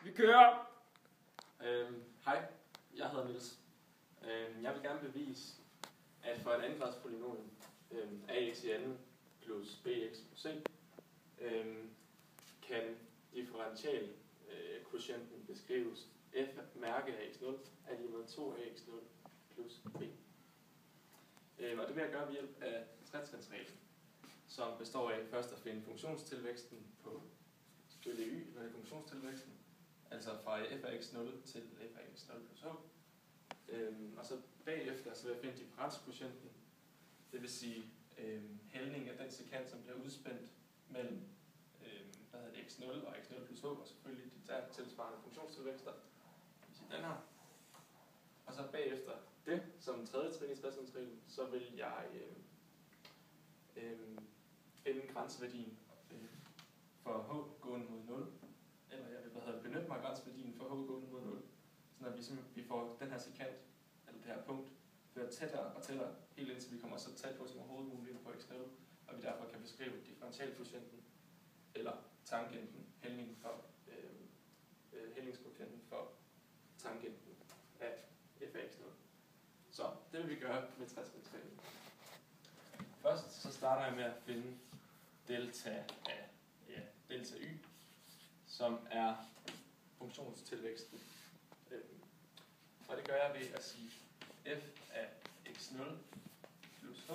Vi kører! Hej, jeg hedder Niels. Jeg vil gerne bevise, at for et andengrads polynomium, ax i anden plus bx plus c, kan differential quotienten beskrives f mærke af x0 er lige med 2ax0 plus b. Og det vil jeg gøre ved hjælp af tretrinsreglen, som består af først at finde funktionstilvæksten på selvfølgelig y, når det er funktionstilvæksten, altså fra f af x0 til f af x0 plus h. Og så bagefter så vil jeg finde differentialquotienten, det vil sige hældning af den sekant, som bliver udspændt mellem x0 og x0 plus h, og selvfølgelig de der tilsvarende funktionstilvækster, den her. Og så bagefter det, som tredje trin i tretrinsreglen, så vil jeg finde grænseværdien for h gående mod 0, eller jeg vil benytte mig af grænseværdien for h gående mod 0, så vi får den her sekant, eller det her punkt, ført tættere og tættere, helt indtil vi kommer så tæt på som overhovedet muligt på x0, og vi derfor kan beskrive differentialquotienten, eller tangenten, hældningskvotienten for tangenten af f af x0. Så det vil vi gøre med tretrinsreglen. Først så starter jeg med at finde delta af delta y, som er funktionstilvæksten. Og det gør jeg ved at sige f af x0 plus h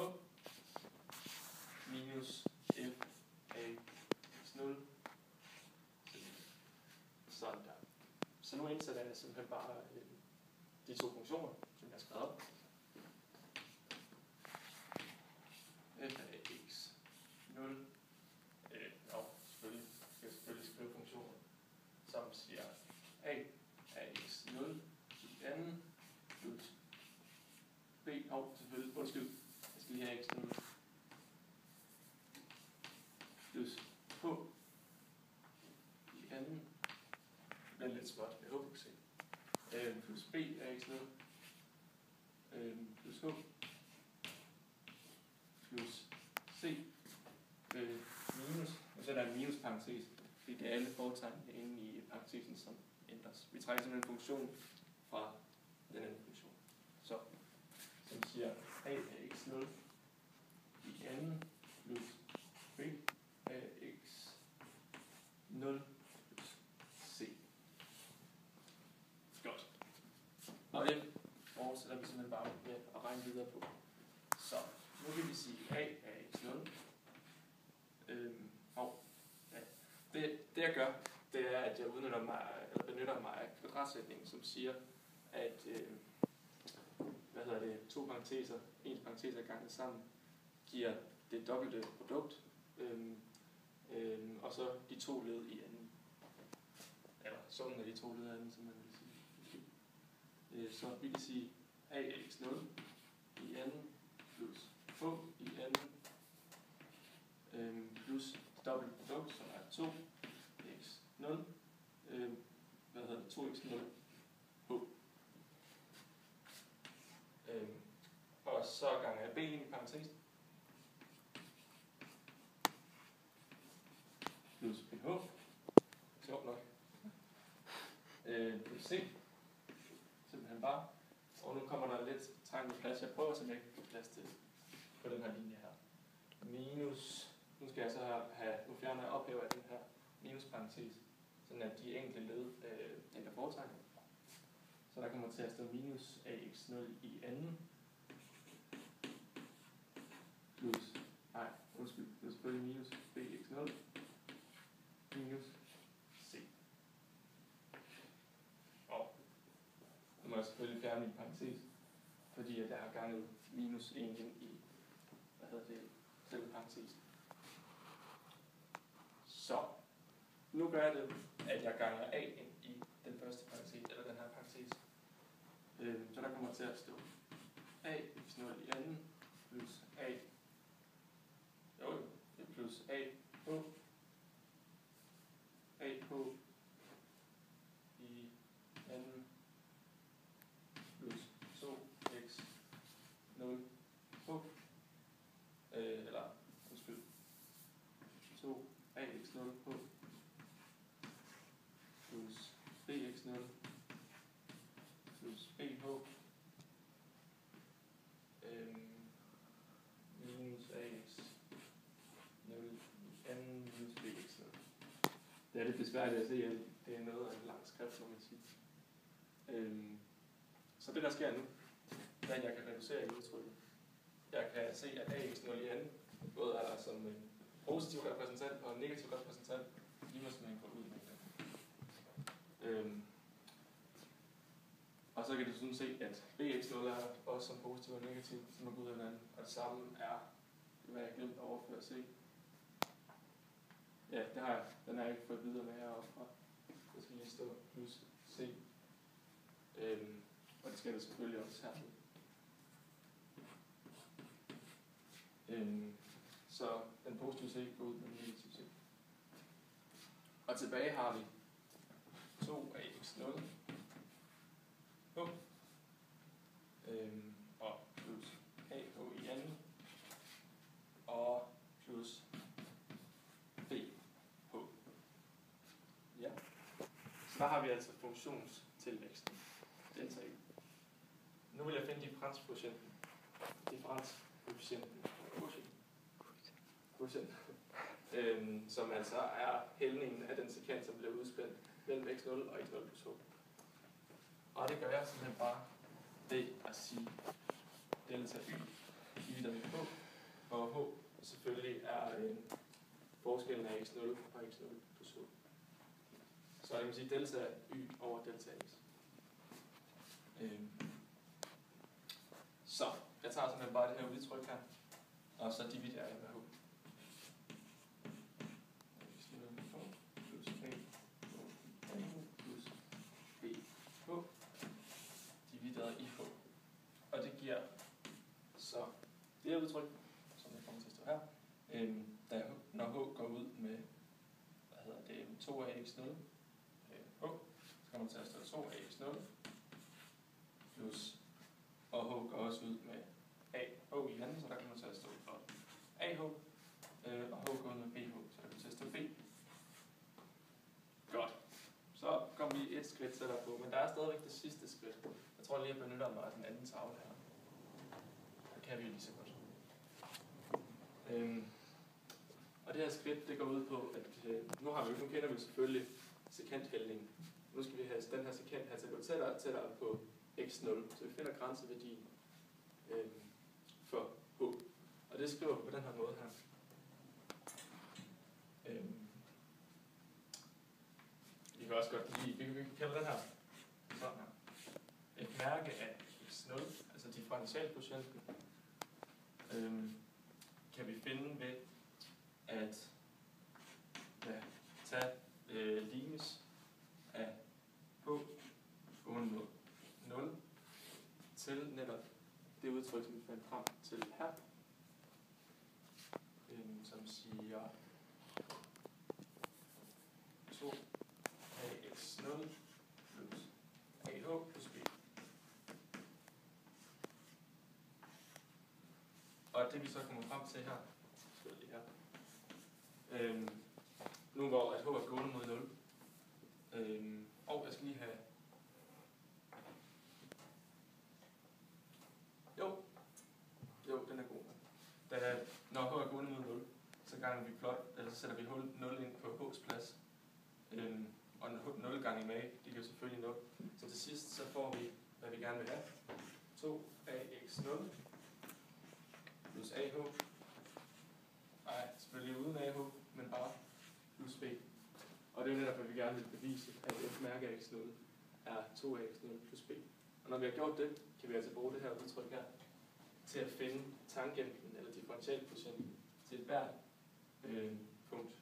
minus f af x0. Sådan der. Så nu indsætter jeg simpelthen bare de to funktioner, som jeg har skrevet op. F af x0. Selvfølgelig skrive funktioner, som siger a af x0 i anden plus b, selvfølgelig, undskyld, jeg skal lige have x0 plus h i anden, det er lidt småt, jeg håber, du kan se, plus b af x0 plus h plus c minus, og så er der en minusparentes, fordi det er alle fortegnene inde i parentesen, som ændres. Vi trækker simpelthen en funktion fra den anden funktion. Så, som siger a af x0 i anden plus b af x0 plus c. Godt. Og det fortsætter vi simpelthen bare med at regne videre på. Så, nu vil vi sige a af x0. Det jeg gør, det er, at jeg benytter mig af kvadratsætningen, som siger, at to parenteser, ens parenteser ganget sammen, giver det dobbelte produkt, og så de to led i anden. Eller summen af de to led i anden, som man vil sige. Så vi kan sige a af x0 i anden plus h i anden plus det dobbelte produkt, som er 2 x0, 2x0 h. Og så ganger jeg b ind i parentesen. Plus bh. Sjovt nok. Plus c. Simpelthen bare. Og nu kommer der lidt trængt plads. Jeg prøver så jeg ikke får plads til på den her linje her. Minus. Nu skal jeg så nu fjerner jeg ophæver af den her minusparentes, sådan at de enkelte led ikke er foretegnet. Så der kommer til at stå minus ax0 i anden, plus, det er selvfølgelig minus bx0, minus c. Og nu må jeg selvfølgelig fjerne min parentes, fordi at jeg har ganget minus 1 ind i, selve parentesen. Så, nu gør jeg det, at jeg ganger a ind i den første parentes, eller den her parentes. Så der kommer til at stå a x0 i anden, plus a, plus a h i anden, plus 2x0 h, eller, undskyld, 2 ax0 h plus ax0 plus bh minus ax0 i anden minus bx0. Det er lidt besværligt at se, at det er noget af en lang skrift, må man sige. Så det der sker nu, det er, at jeg kan reducere i udtrykket. Jeg kan se, at ax0 i anden både er der som en positiv repræsentant og en negativ repræsentant, lige som man går ud med det. Og så kan du sådan se, at bx0 er der også som positiv og negativ, som man går ud af hinanden. Og det samme er, hvad jeg glemt at overføre c. Ja, det har jeg. Den har jeg ikke fået videre med heroppe fra. Der skal lige stå plus c. Og det skal det selvfølgelig også her. Så den positive c går ud med den negative c. Og tilbage har vi 2ax0 og plus ah i anden og plus bh. Ja. Så der har vi altså funktionstilvæksten. Delta y. Nu vil jeg finde differenskvotienten. Som altså er hældningen af den sekant, som bliver udspændt mellem x0 og x0 plus h. Og det gør jeg simpelthen bare ved at sige delta y divideret med h, og h selvfølgelig er forskellen af x0 og x0 plus h. Så jeg kan sige delta y over delta x. Så jeg tager simpelthen bare det her udtryk her, og så dividerer jeg med h. Divideret i h. Og det giver så det her udtryk, som jeg kommer til at stå her, når h går ud med 2ax0 h, så kommer til at stå 2ax0 plus, og h går også ud med ah i anden, så der kommer til at stå ah, og h går ud med bh, så der kommer til at stå b. Godt. Så kommer vi et skridt tættere på, men der er stadigvæk det sidste skridt. Jeg tror lige, jeg benytter mig af den anden tavle her. Det kan vi jo lige så godt. Og det her skridt, det går ud på, at nu kender vi selvfølgelig sekanthældningen. Nu skal vi have den her sekant her til at gå tættere og tættere på x0, så vi finder grænseværdien for h. Og det skriver vi på den her måde her. Vi kan også godt lige, vi kan kalde den her sådan her. Et mærke af x0, altså differentialkvotienten, kan vi finde ved at tage limes af h under 0 til netop det udtryk, som vi fandt frem til her, som siger 2ax0 plus ah plus b. Og det vi så kommer frem til her, nu hvor at h er gående mod 0, og jeg skal lige have, jo, den er god. Når h er gående mod 0, så ganger vi så sætter vi 0 ind på h's plads, og 0 gange med, det giver selvfølgelig 0. Så til sidst, så får vi, hvad vi gerne vil have, 2ax0 plus ah, nej, selvfølgelig uden ah, men bare plus b. Og det er jo netop, hvad vi gerne vil bevise, at f mærke af x0 er 2ax0 plus b. Og når vi har gjort det, kan vi altså bruge det her udtryk her til at finde tangenten eller differentialkvotienten til et hvert punkt